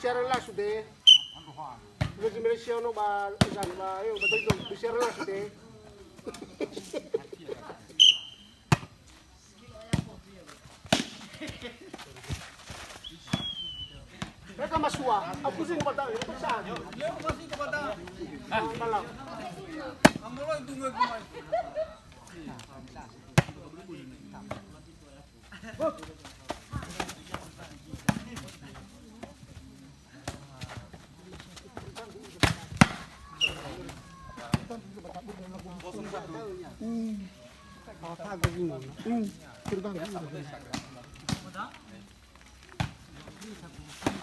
share lah sudah. Lagi Malaysia no ba isan ba ayo betul itu share lah sudah. Mereka masua, aku sih kepada ini pesan. Yo masih kepada. Malam. Amro tunggu kemai.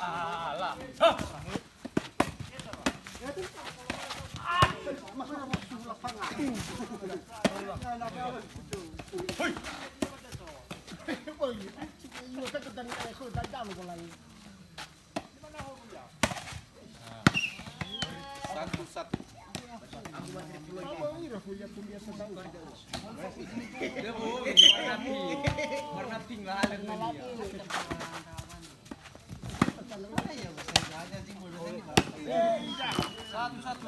Alah. Satu. Warna pink lah satu.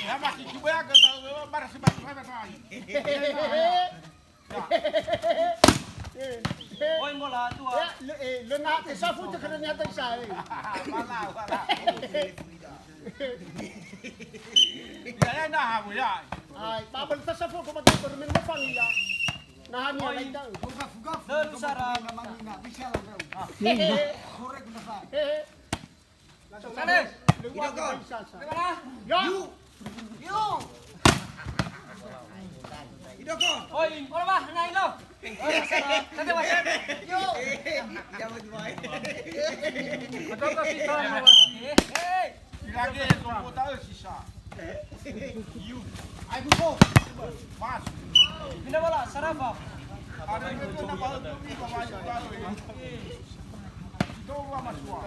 Ya masih coba ke tahu baru sebab apa lagi. Oi bola tua. Le nak ke safu je kena nyata saya. Wala. Ya dah bu ya. Ai, babal sa safu ko magkakaroon min mafang ya. Nahan niya lang daw. Fugaf. Dan sarang mangina bisa lang daw. Korek na sa. Sana. Luwag ka isa. Mana? Yo. Idoko. Oi, bola ba? Nain lo. Tadi wasit. Yo. Jangan buai. Betul ke sisa wasit? Hey. Lagi tunggu tahu sisa. You. Ai buko. Mas. Pindah bola, Sarafa. Ada yang kena bola tu ni bawa tahu. Itu gua masuk.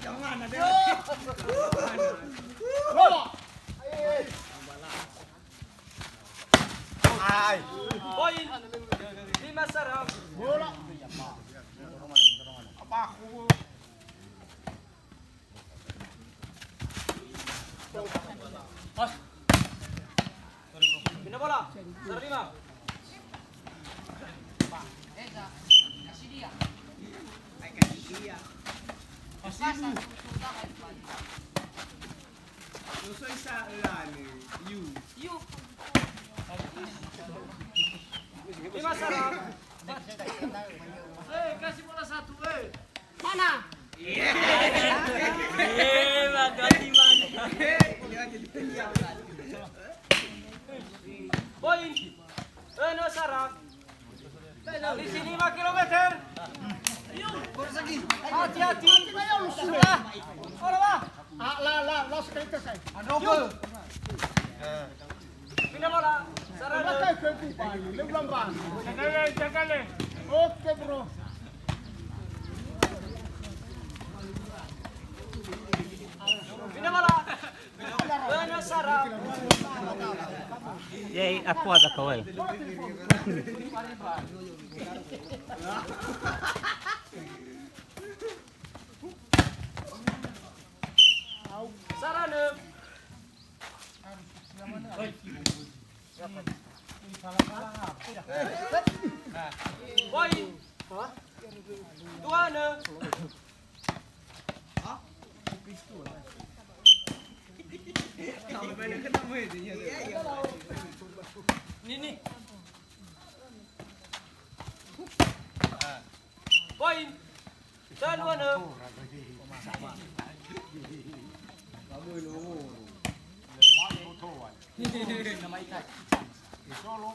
Jangan ada. Bola. Ai. Poin. 5 sarang. Bola. Apa aku? Pas. Pindah bola. Sarang 5. Soy sa you. 5 sarang. Kasih bola 1, Mana? Magati man. Poin. No sarang. Di sini 5 kilometer. Hati-hati. Bola ba? La sekali ke saya. Double. Pindah bola. Sarang. Pakai ke pipa ni, lebih bang. Jangan. Oke bro. Pindah bola. No sarang. Yay, aku ada kawal. Sarang. Poin. 2. Ini. Poin. Dan 2. Nama ikan. Solo.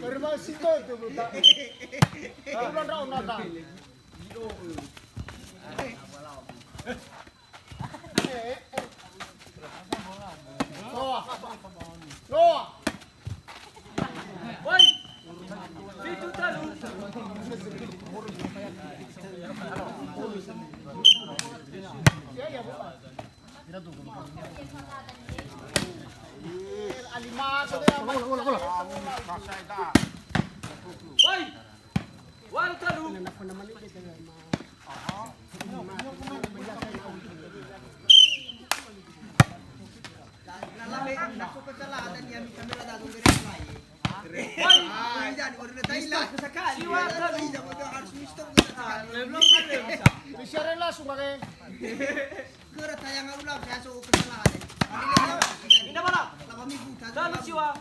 Karena situ itu buta. Ulang tahun nada. Loa. Woi. Itu talu. Ya ya buka. Alima sudah. Bola. Woi. Wan talu. Bisiarin langsung pakai. Ini mana? Talu siwa.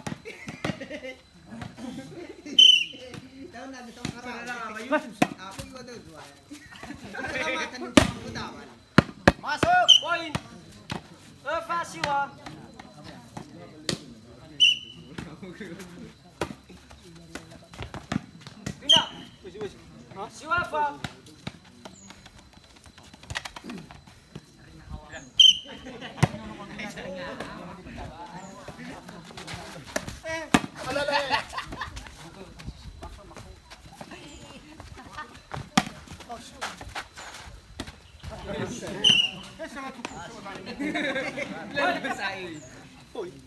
Masuk. Poin. Eva siwa. Pindah. Siwa Eva.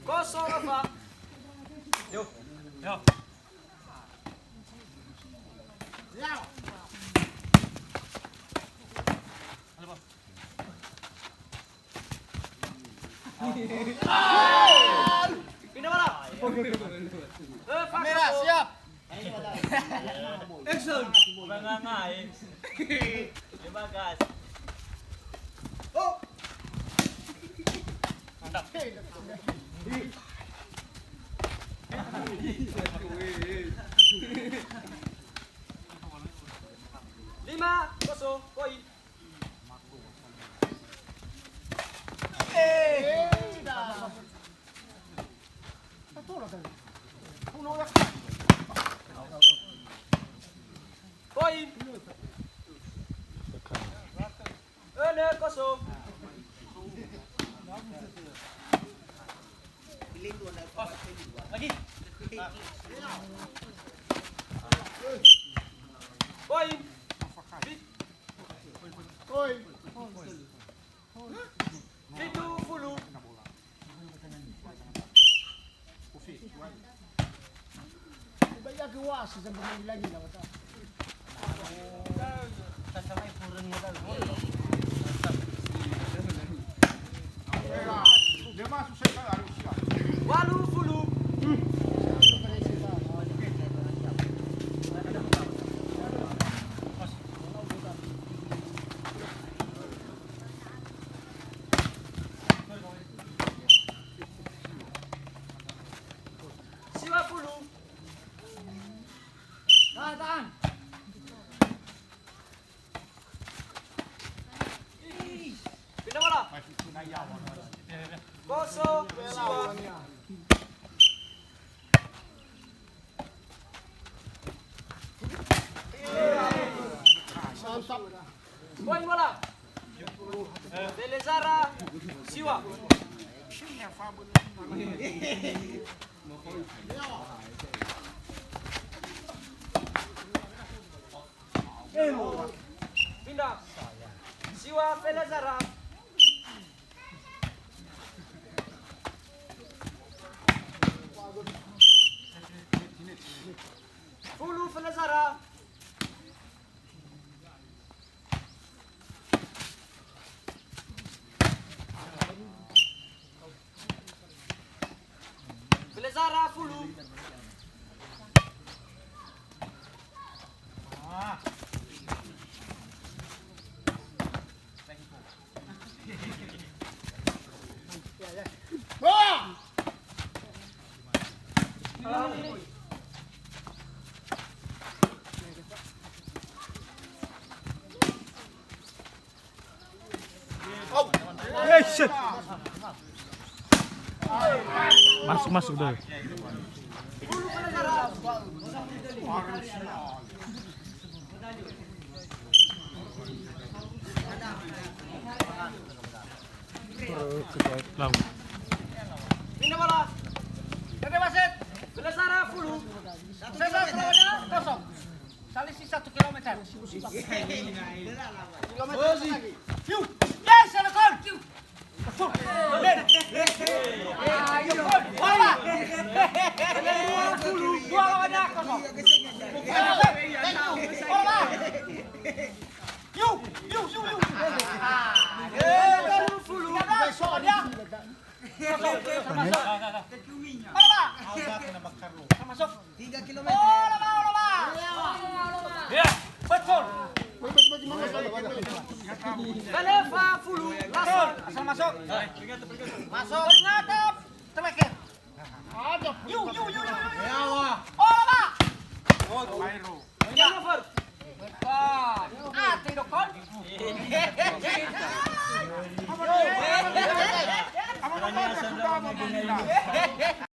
Kosong Eva. Yo. Pindah mana? Kamera siap. Action. Mangangain. Dibagas. Oh. Lima, kosong, poin. Poin. Kosong. Lagi. Poin. Oi. Itu fulu. Bayar ke was sampai lagi lah kata. Sampai purun mo daw. Dia masuk saya harus siap. Walu fulu. Siwa fulu. Tahan. Pindah mana? Kosong, siwa. Mantap. Poin bola. Belezara, siwa. Pindah. Siwa Belezara. Fulu Belezara. Belezara fulu. Wah! Yes. Masuk dulu. Lalu. Pindah bola. Tete wasit. Belasara fulu. Sesa semuanya kosong. Selisih 1 kilometer. Kilometer lagi. Yuk. Yes, ada gol. Masuk. Ayo gol. Bola. Fulu. 2 lawannya kosong. Bola. Yuk. Fulu. Besok dia. Masuk. 3 km. Bola. Ya, betul. Kaleva fulu. Langsung. Asal masuk. Masuk. Ngadap. Terakhir. Yuk. Bola. Ya, over. Tidak kon. Karena sudah mau